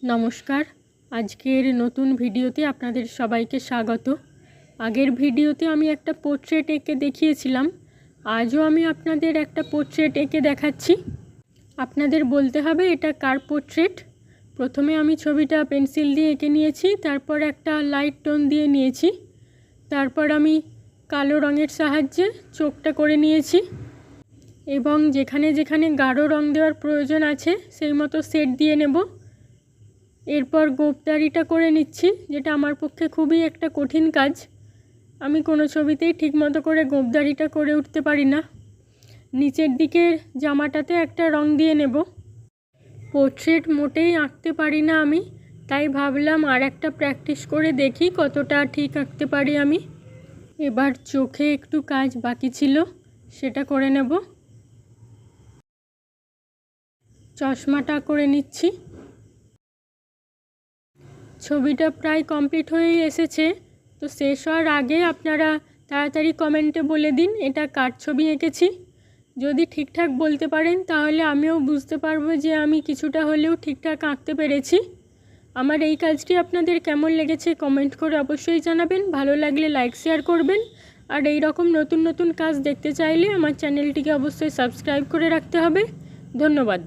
নমস্কার, আজকের নতুন ভিডিওতে আপনাদের সবাইকে স্বাগত। আগের ভিডিওতে আমি একটা পোর্ট্রেট এঁকে দেখিয়েছিলাম। আজও আমি আপনাদের একটা পোর্ট্রেট এঁকে দেখাচ্ছি। আপনাদের বলতে হবে এটা কার পোর্ট্রেট। প্রথমে আমি ছবিটা পেন্সিল দিয়ে এঁকে নিয়েছি, তারপর একটা লাইট টোন দিয়ে নিয়েছি, তারপর আমি কালো রঙের সাহায্যে চোখটা করে নিয়েছি এবং যেখানে যেখানে গাঢ় রং দেওয়ার প্রয়োজন আছে সেই মতো শেড দিয়ে নেব। এরপর গোঁপদাড়িটা করে নিচ্ছি, যেটা আমার পক্ষে খুবই একটা কঠিন কাজ। আমি কোনো ছবিতেই ঠিকমতো করে গোঁপদাড়িটা করে উঠতে পারি না। নিচের দিকের জামাটাতে একটা রং দিয়ে নেব। পোর্ট্রেট মোটেই আঁকতে পারি না আমি, তাই ভাবলাম আর একটা প্র্যাকটিস করে দেখি কতটা ঠিক আঁকতে পারি আমি। এবার চোখে একটু কাজ বাকি ছিল, সেটা করে নেব। চশমাটা করে নিচ্ছি। ছবিটা প্রায় কমপ্লিট হয়েই এসেছে, তো শেষ হওয়ার আগে আপনারা তাড়াতাড়ি কমেন্টে বলে দিন এটা কার ছবি এঁকেছি। যদি ঠিকঠাক বলতে পারেন তাহলে আমিও বুঝতে পারবো যে আমি কিছুটা হলেও ঠিকঠাক আঁকতে পেরেছি। আমার এই কাজটি আপনাদের কেমন লেগেছে কমেন্ট করে অবশ্যই জানাবেন। ভালো লাগলে লাইক শেয়ার করবেন, আর এই রকম নতুন নতুন কাজ দেখতে চাইলে আমার চ্যানেলটিকে অবশ্যই সাবস্ক্রাইব করে রাখতে হবে। ধন্যবাদ।